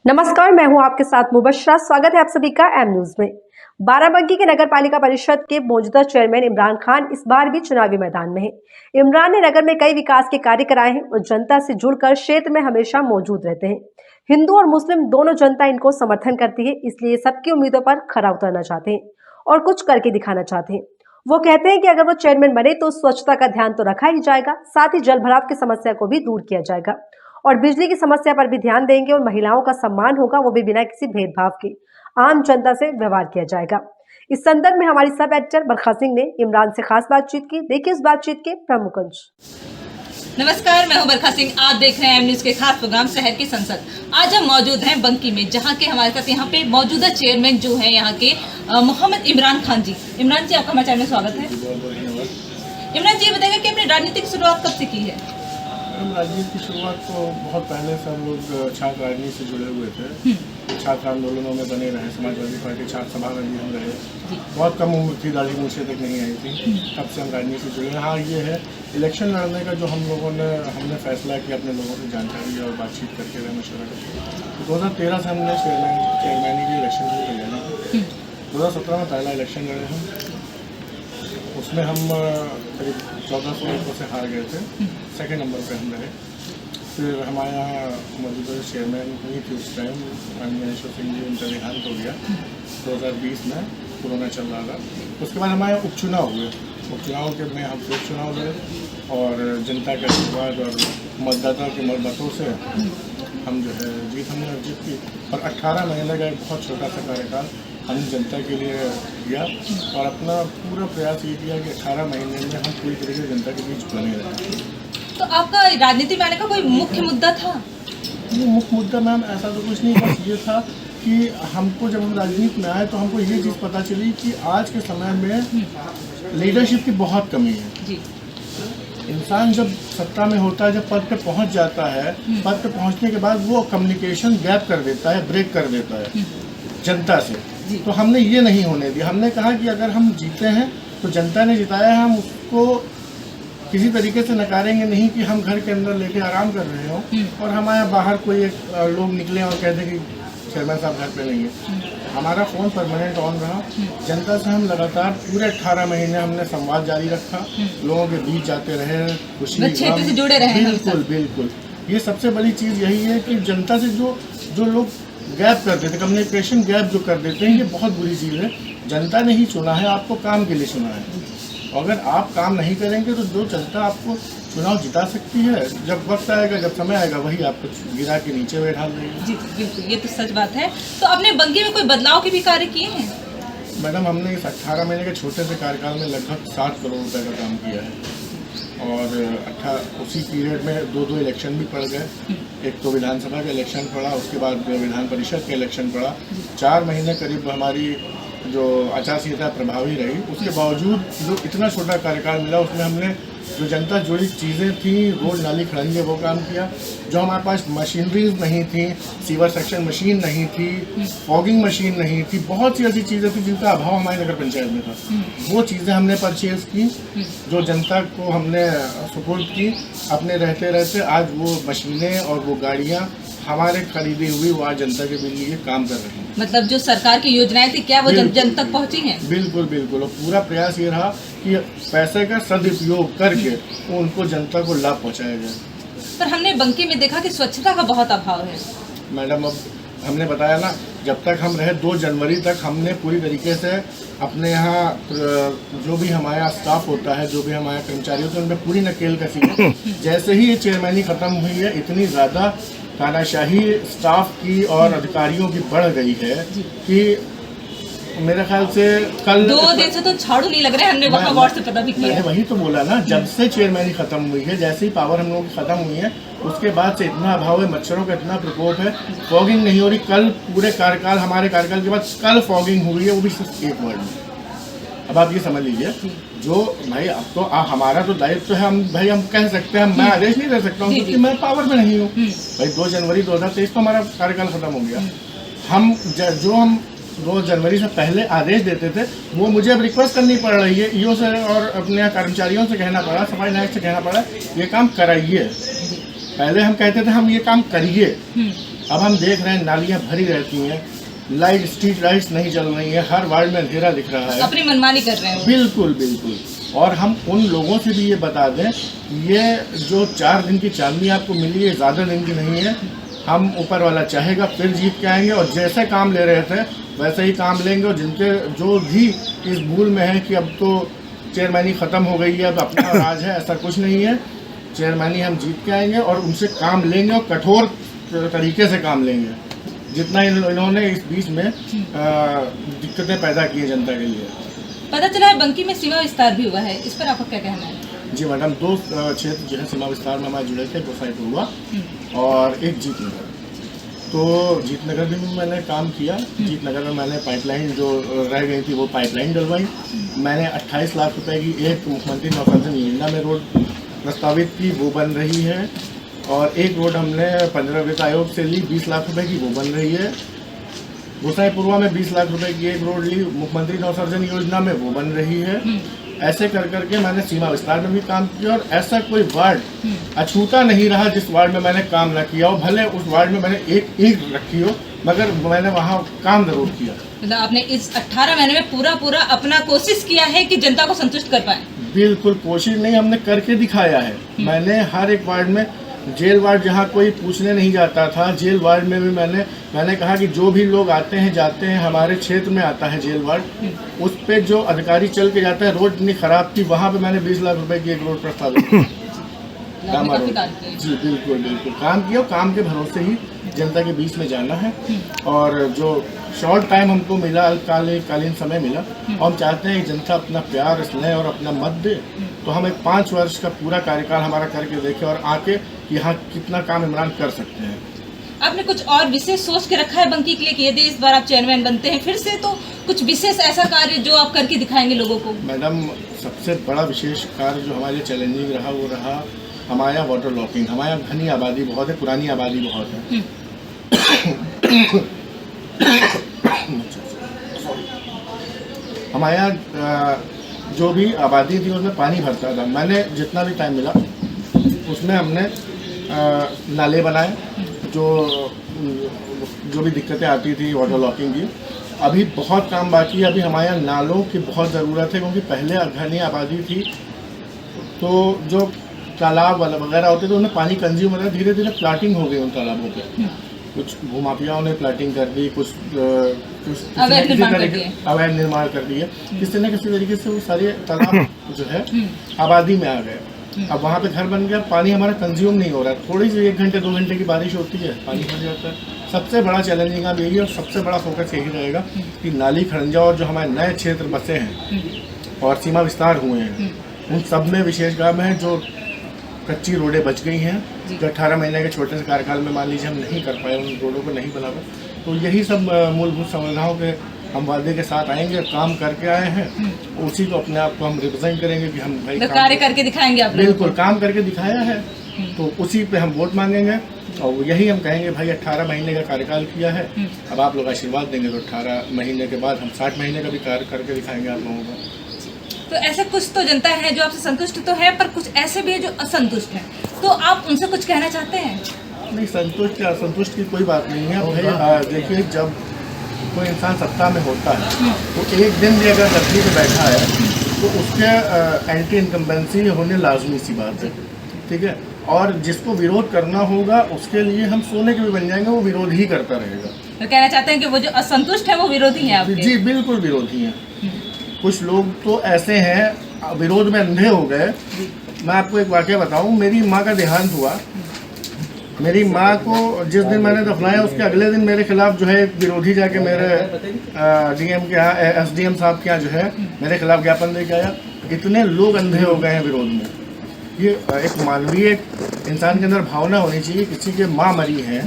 नमस्कार, मैं हूं आपके साथ मुबशरा। स्वागत है आप सभी का एम न्यूज में। बाराबंकी के नगर पालिका परिषद के मौजूदा चेयरमैन इमरान खान इस बार भी चुनावी मैदान में है। इमरान ने नगर में कई विकास के कार्य कराए हैं और जनता से जुड़कर क्षेत्र में हमेशा मौजूद रहते हैं। हिंदू और मुस्लिम दोनों जनता इनको समर्थन करती है, इसलिए सबकी उम्मीदों पर खरा उतरना चाहते हैं और कुछ करके दिखाना चाहते हैं। वो कहते हैं कि अगर वो चेयरमैन बने तो स्वच्छता का ध्यान तो रखा ही जाएगा, साथ ही जल भराव की समस्या को भी दूर किया जाएगा और बिजली की समस्या पर भी ध्यान देंगे और महिलाओं का सम्मान होगा, वो भी बिना किसी भेदभाव के आम जनता से व्यवहार किया जाएगा। इस संदर्भ में हमारी सब एडिटर बरखा सिंह ने इमरान से खास बातचीत की। देखिए इस बातचीत के प्रमुख अंश। नमस्कार, मैं हूं बरखा सिंह। आप देख रहे हैं एम न्यूज के खास प्रोग्राम शहर की संसद। आज हम मौजूद हैं बंकी में, जहां के हमारे साथ यहाँ पे मौजूदा चेयरमैन जो है यहाँ के मोहम्मद इमरान खान जी। इमरान जी, आपका हमारे चैनल में स्वागत है। इमरान जी, ये बताएगा कि आपने राजनीतिक शुरुआत कब से की है? राजनीति की शुरुआत तो बहुत पहले से हम लोग छात्र राजनीति से जुड़े हुए थे। छात्र आंदोलनों में बने रहे, समाजवादी पार्टी छात्र सभा में भी हम रहे। बहुत कम उम्र थी, दाढ़ी मूछें तक नहीं आई थी, तब से हम राजनीति से जुड़े हैं। हाँ, ये है इलेक्शन लड़ने का जो हमने फैसला किया अपने लोगों से जानकारी और बातचीत करके रहे, मशवरा करके। 2013 से हमने चेयरमैनी की इलेक्शन की तैयारी की। 2017 में पहला इलेक्शन लड़े हम, उसमें हम करीब 1400 वोटों से हार गए थे। सेकेंड नंबर पे हम रहे। फिर हमारे यहाँ मौजूदा चेयरमैन हुई थी उस टाइम, माननीय अशोक सिंह जी, उनका देहांत हो गया 2020 में, कोरोना चल रहा था। उसके बाद हमारे उपचुनाव हुए। उपचुनाव के में हम फिर चुनाव लड़े और जनता के आशीर्वाद और मतदाता के मतों से हम जो है हमने अर्जित की। और 18 महीने का एक बहुत छोटा सा कार्यकाल हमने जनता के लिए किया और अपना पूरा प्रयास ये किया कि 18 महीने में हम पूरी तरीके से जनता के बीच बने रहे। तो आपका राजनीति में आने का कोई मुख्य मुद्दा था? ये मुख्य मुद्दा मैम ऐसा तो कुछ नहीं, बस ये था कि हमको जब हम राजनीति में आए तो हमको ये चीज़ पता चली कि आज के समय में लीडरशिप की बहुत कमी है। जी। इंसान जब सत्ता में होता है, जब पद पे पहुंच जाता है, पद पे पहुंचने के बाद वो कम्युनिकेशन गैप कर देता है, ब्रेक कर देता है जनता से। तो हमने ये नहीं होने दिया। हमने कहा कि अगर हम जीते हैं तो जनता ने जिताया है, हम उसको किसी तरीके से नकारेंगे नहीं कि हम घर के अंदर लेके आराम कर रहे हो और हमारे बाहर कोई एक लोग निकले और कहते कि चेयरमैन साहब घर पे नहीं है। हमारा फ़ोन परमानेंट ऑन रहा। जनता से हम लगातार पूरे 18 महीने हमने संवाद जारी रखा, लोगों के बीच जाते रहे, खुशी से जुड़े रहे। बिल्कुल बिल्कुल। ये सबसे बड़ी चीज़ यही है कि जनता से जो लोग गैप कर देते, कम्युनिकेशन गैप जो कर देते हैं, ये बहुत बुरी चीज़ है। जनता ने ही चुना है, आपको काम के लिए चुना है। अगर आप काम नहीं करेंगे तो जो जनता आपको चुनाव जिता सकती है, जब वक्त आएगा, जब समय आएगा, वही आपको गिरा के नीचे बैठा देगी। जी बिल्कुल, ये तो सच बात है। तो आपने बंकी में कोई बदलाव के भी कार्य किए हैं? मैडम, हमने इस 18 महीने के छोटे से कार्यकाल में लगभग 7 करोड़ रुपए का काम किया है और उसी पीरियड में 2 इलेक्शन भी पड़ गए। एक तो विधानसभा का इलेक्शन पड़ा, उसके बाद विधान परिषद का इलेक्शन पड़ा। 4 महीने करीब हमारी जो आचार संहिता प्रभावी रही, उसके बावजूद जो इतना छोटा कार्यकाल मिला, उसमें हमने जो जनता जुड़ी चीज़ें थी, रोड नाली खड़ंजे, वो काम किया। जो हमारे पास मशीनरीज नहीं थी, सीवर सेक्शन मशीन नहीं थी, फॉगिंग मशीन नहीं थी, बहुत सी ऐसी चीज़ें थी जिनका अभाव हमारे नगर पंचायत में था, वो चीज़ें हमने परचेज की, जो जनता को हमने सपोर्ट की। अपने रहते रहते आज वो मशीनें और वो गाड़ियाँ हमारे खरीदी हुई वो आज जनता के लिए काम कर रहे हैं। मतलब जो सरकार की योजनाएं थी, क्या वो जन तक पहुंची हैं? बिल्कुल बिल्कुल। और पूरा प्रयास ये रहा कि पैसे का सदुपयोग करके उनको जनता को लाभ पहुंचाया जाए। पर हमने बंकी में देखा कि स्वच्छता का बहुत अभाव है। मैडम, अब हमने बताया ना, जब तक हम रहे 2 जनवरी तक हमने पूरी तरीके से अपने यहाँ जो भी हमारा स्टाफ होता है, जो भी हमारे कर्मचारी होते हैं, उनमें पूरी नकेल कसी है। जैसे ही ये चेयरमैनी खत्म हुई है, इतनी ज़्यादा तानाशाही स्टाफ की और अधिकारियों की बढ़ गई है कि मेरे ख्याल से कल 2 दिन से तो झाड़ू नहीं लग रहे हैं। हमने वहाँ वार्ड से पता भी किया। मैंने वही तो बोला ना, जब से चेयरमैनी खत्म हुई है, जैसे ही पावर हम लोगों की खत्म हुई है, उसके बाद से इतना अभाव है, मच्छरों का इतना प्रकोप है, फॉगिंग नहीं हो रही। कल पूरे कार्यकाल, हमारे कार्यकाल के बाद कल फॉगिंग हुई है, वो भी सिर्फ 1 वर्ड में। अब आप ये समझ लीजिए, जो भाई अब तो हमारा तो दायित्व है, हम कह सकते हैं, मैं आदेश नहीं दे सकता हूँ क्योंकि मैं पावर में नहीं हूँ। भाई 2 जनवरी 2023 तो हमारा कार्यकाल खत्म हो गया। हम 2 जनवरी से पहले आदेश देते थे, वो मुझे अब रिक्वेस्ट करनी पड़ रही है ईओ से और अपने कर्मचारियों से कहना पड़ा, सफाई नायक से कहना पड़ा, ये काम कराइए। पहले हम कहते थे हम ये काम करिए, अब हम देख रहे हैं नालियाँ भरी रहती हैं, लाइट स्ट्रीट लाइट्स नहीं चल रही है, हर वार्ड में अंधेरा दिख रहा है, अपनी मनमानी कर रहे हैं। बिल्कुल बिल्कुल। और हम उन लोगों से भी ये बता दें कि ये जो 4 दिन की चांदनी आपको मिली है ज़्यादा दिन की नहीं है, हम ऊपर वाला चाहेगा फिर जीत के आएंगे और जैसे काम ले रहे थे वैसे ही काम लेंगे। और जिनके जो भी इस भूल में है कि अब तो चेयरमैनी ख़त्म हो गई है, अब अपना राज है, ऐसा कुछ नहीं है। चेयरमैनी हम जीत के आएंगे और उनसे काम लेंगे और कठोर तरीके से काम लेंगे, जितना इन्होंने इस बीच में दिक्कतें पैदा की है जनता के लिए। पता चला है बंकी में सीमा विस्तार भी हुआ है, इस पर आपका क्या कहना है? जी मैडम, 2 क्षेत्र जो है सीमा विस्तार में हमारे जुड़े थे, गोसाईपुरवा और एक जीतनगर। तो जीतनगर में मैंने काम किया। जीतनगर में मैंने पाइपलाइन जो रह गई थी वो पाइपलाइन डलवाई। मैंने 28 लाख रुपए की एक मुख्यमंत्री नौसर्जन योजना में रोड प्रस्तावित की, वो बन रही है। और एक रोड हमने 15 वित्त आयोग से ली, 20 लाख रुपए की, वो बन रही है। गोसाईपुरवा में 20 लाख रुपए की एक रोड ली मुख्यमंत्री नौसर्जन योजना में, वो बन रही है। ऐसे कर करके मैंने सीमा विस्तार में भी काम किया और ऐसा कोई वार्ड अछूता नहीं रहा जिस वार्ड में मैंने काम ना किया हो। भले उस वार्ड में मैंने एक ईंट रखी हो, मगर मैंने वहाँ काम जरूर किया। मतलब आपने इस 18 महीने में पूरा अपना कोशिश किया है कि जनता को संतुष्ट कर पाए? बिल्कुल कोशिश नहीं, हमने करके दिखाया है। मैंने हर एक वार्ड में, जेल वार्ड जहाँ कोई पूछने नहीं जाता था, जेल वार्ड में भी मैंने कहा कि जो भी लोग आते हैं जाते हैं, हमारे क्षेत्र में आता है जेल वार्ड, उस पे जो अधिकारी चल के जाता है, रोड इतनी खराब थी, वहाँ पे मैंने 20 लाख रुपए की एक रोड प्रस्तावित की। जी बिल्कुल बिल्कुल काम किया। काम के भरोसे ही जनता के बीच में जाना है। और जो शॉर्ट टाइम हमको मिला, अल्पकालीन समय मिला, और हम चाहते हैं कि जनता अपना प्यार, स्नेह और अपना मत दे, तो हम एक 5 वर्ष का पूरा कार्यकाल हमारा करके देखें और आके यहाँ कितना काम इमरान कर सकते हैं। आपने कुछ और विशेष सोच के रखा है बंकी के लिए कि यदि इस बार आप चेयरमैन बनते हैं फिर से, तो कुछ विशेष ऐसा कार्य जो आप करके दिखाएंगे लोगों को? मैडम, सबसे बड़ा विशेष कार्य जो हमारे चैलेंजिंग रहा वो रहा हमारा वाटर लॉकिंग। हमारे यहाँ घनी आबादी बहुत है, पुरानी आबादी बहुत है। हमारे यहाँ जो भी आबादी थी उसमें पानी भरता था। मैंने जितना भी टाइम मिला उसमें हमने नाले बनाए, जो भी दिक्कतें आती थी वाटर लॉकिंग की। अभी बहुत काम बाकी है। अभी हमारे यहाँ नालों की बहुत ज़रूरत है, क्योंकि पहले घनी आबादी थी तो जो तालाब वगैरह होते थे उनमें पानी कंज्यूम होता है। धीरे धीरे प्लाटिंग हो गई उन तालाबों पे। कुछ भूमाफियाओं ने प्लाटिंग कर दी, कुछ अवैध निर्माण कर दिए। किसी न किसी तरीके से वो सारे तालाब जो है आबादी में आ गए। अब वहाँ पे घर बन गया, पानी हमारा कंज्यूम नहीं हो रहा है। थोड़ी सी 1 घंटे 2 घंटे की बारिश होती है, पानी भर जाता है। सबसे बड़ा चैलेंजिंग अब यही है और सबसे बड़ा फोकस यही रहेगा कि नाली खड़ंजा और जो हमारे नए क्षेत्र बसे हैं और सीमा विस्तार हुए हैं, उन सब में विशेष काम है। जो कच्ची रोडें बच गई हैं, जो 18 महीने के छोटे से कार्यकाल में मान लीजिए हम नहीं कर पाए, उन रोडों को नहीं बना पाए, तो यही सब मूलभूत संविधाओं के हम वादे के साथ आएंगे, काम करके आए हैं, उसी को अपने आप को हम रिप्रेजेंट करेंगे कि हम भाई कार्य करके दिखाएंगे। आप बिल्कुल काम करके दिखाया है, तो उसी पे हम वोट मांगेंगे और यही हम कहेंगे भाई 18 महीने का कार्यकाल किया है, अब आप लोग आशीर्वाद देंगे तो 18 महीने के बाद हम 60 महीने का भी कार्य करके दिखाएंगे आप लोगों को। तो ऐसे कुछ तो जनता है जो आपसे संतुष्ट तो है, पर कुछ ऐसे भी है जो असंतुष्ट है, तो आप उनसे कुछ कहना चाहते हैं? नहीं, संतुष्ट या असंतुष्ट की कोई बात नहीं है भाई। देखिए, जब कोई इंसान सत्ता में होता है तो एक दिन भी अगर गद्दी पे बैठा है तो उसके एंटी इनकम्बेंसी होने लाजमी सी बात है, ठीक है। और जिसको विरोध करना होगा उसके लिए हम सोने के भी बन जाएंगे, वो विरोध ही करता रहेगा। तो कहना चाहते हैं कि वो जो असंतुष्ट है वो विरोधी है आपके? जी बिल्कुल विरोधी हैं। कुछ लोग तो ऐसे हैं विरोध में अंधे हो गए। मैं आपको एक वाकया बताऊं, मेरी माँ का देहांत हुआ। मेरी माँ को जिस दिन मैंने दफनाया उसके अगले दिन मेरे खिलाफ जो है एक विरोधी जाके मेरे डीएम के यहाँ, एसडीएम साहब के यहाँ जो है मेरे खिलाफ ज्ञापन लेके आया। इतने लोग अंधे हो गए हैं विरोध में। ये एक मानवीय इंसान के अंदर भावना होनी चाहिए। किसी के माँ मरी है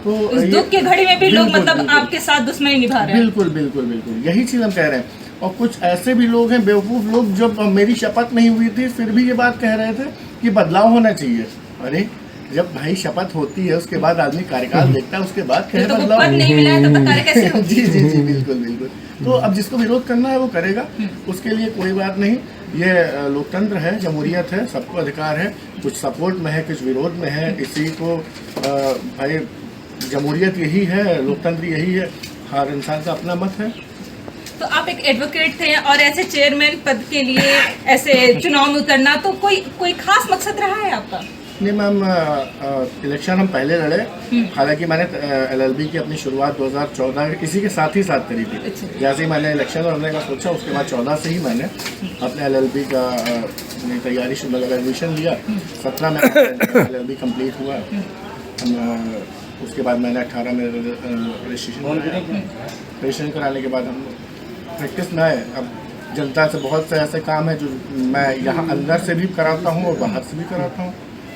तो इस दुख की घड़ी में भी लोग मतलब आपके साथ दुश्मनी निभा रहे हैं। बिल्कुल बिल्कुल बिल्कुल, यही चीज़ हम कह रहे हैं। और कुछ ऐसे भी लोग हैं बेवकूफ़ लोग, जब मेरी शपथ नहीं हुई थी फिर भी ये बात कह रहे थे कि बदलाव होना चाहिए। अरे जब भाई शपथ होती है उसके बाद आदमी कार्यकाल देखता है, उसके बाद जब कहे तक वो बदलाव। पद नहीं मिला है तब तक कार्य कैसे होगी? जी जी जी बिल्कुल बिल्कुल। तो अब जिसको विरोध करना है वो करेगा, उसके लिए कोई बात नहीं। ये लोकतंत्र है, जमहूरियत है, सबको अधिकार है, कुछ सपोर्ट में है, कुछ विरोध में है। इसी को भाई जमहूरियत यही है, लोकतंत्र यही है, हर इंसान का अपना मत है। तो आप एक एडवोकेट थे और ऐसे चेयरमैन पद के लिए ऐसे चुनाव में उतरना तो कोई खास मकसद रहा है आपका? नहीं मैम, इलेक्शन हम पहले लड़े, हालांकि मैंने LLB की अपनी शुरुआत 2014 इसी के साथ ही साथ करी थी। जैसे ही मैंने इलेक्शन लड़ने का सोचा उसके बाद 14 से ही मैंने अपने LLB का तैयारी मतलब एडमिशन लिया। 17 में LLB कंप्लीट हुआ। उसके बाद मैंने 18 में रजिस्ट्रेशन कराने के बाद हम प्रैक्टिस में आए। अब जनता से बहुत से ऐसे काम है जो मैं यहाँ अंदर से भी कराता हूँ और बाहर से भी कराता हूँ।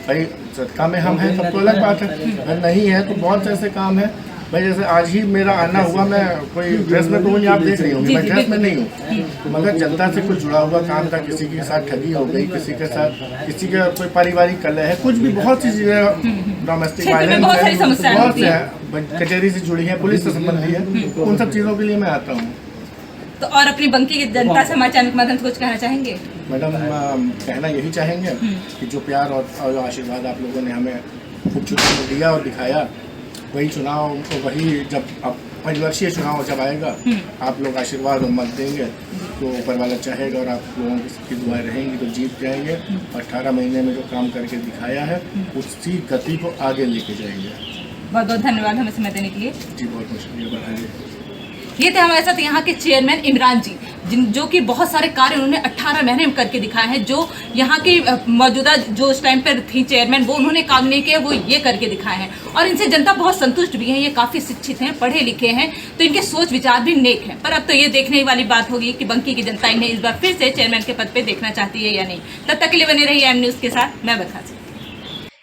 भाई सत्ता में हम हैं तब तो अलग बात है, अगर नहीं है तो बहुत से ऐसे काम है। भाई जैसे आज ही मेरा आना हुआ, मैं कोई ड्रेस में तो नहीं, आप देख रही होंगी मैं ड्रेस में नहीं हूँ, मगर जनता से कुछ जुड़ा हुआ काम था। किसी के साथ ठगी हो गई, किसी के साथ किसी का कोई पारिवारिक कलह है, कुछ भी बहुत सी चीज़ें, डोमेस्टिक वायलेंस है, बहुत से है, कचहरी से जुड़ी है, पुलिस से संबंधी है, उन सब चीज़ों के लिए मैं आता हूँ। तो और अपनी बंकी की जनता से हमारे चैनल के माध्यम से कुछ कहना चाहेंगे? मैडम कहना यही चाहेंगे कि जो प्यार और आशीर्वाद आप लोगों ने हमें उपचुनाव में दिया और दिखाया, वही चुनाव वही जब अब पंचवर्षीय चुनाव जब आएगा, आप लोग आशीर्वाद और मत देंगे तो ऊपर वाला चाहेगा और आप लोगों की दुआएं रहेंगी तो जीत जाएंगे। 18 महीने में जो काम करके दिखाया है उसी गति को आगे लेके जाएंगे। बहुत बहुत धन्यवाद हमें समय देने के लिए। जी बहुत बहुत शुक्रिया, बताइए। ये थे हमारे साथ यहाँ के चेयरमैन इमरान जी, जो कि बहुत सारे कार्य उन्होंने 18 महीने में करके दिखाए हैं। जो यहाँ की मौजूदा जो उस टाइम पर थी चेयरमैन, वो उन्होंने काम नहीं किया, वो ये करके दिखाए हैं और इनसे जनता बहुत संतुष्ट भी है। ये काफ़ी शिक्षित हैं, पढ़े लिखे हैं, तो इनके सोच विचार भी नेक हैं। पर अब तो ये देखने वाली बात होगी कि बंकी की जनता इन्हें इस बार फिर से चेयरमैन के पद पर देखना चाहती है या नहीं। तब तक के लिए बने रहिए एम न्यूज़ के साथ, मैं बरखा सिंह।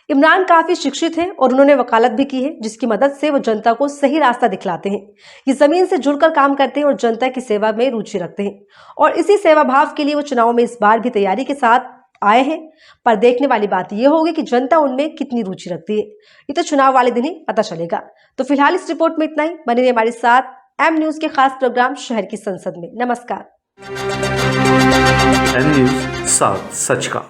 इमरान काफी शिक्षित हैं और उन्होंने वकालत भी की है, जिसकी मदद से वो जनता को सही रास्ता दिखलाते हैं। ये जमीन से जुड़कर काम करते हैं और जनता की सेवा में रुचि रखते हैं और इसी सेवा भाव के लिए वो चुनाव में इस बार भी तैयारी के साथ आए हैं। पर देखने वाली बात यह होगी कि जनता उनमें कितनी रुचि रखती है। ये तो चुनाव वाले दिन ही पता चलेगा। तो फिलहाल इस रिपोर्ट में इतना ही। बने रहिए हमारे साथ एम न्यूज के खास प्रोग्राम शहर की संसद में। नमस्कार। एम न्यूज साथ सच का।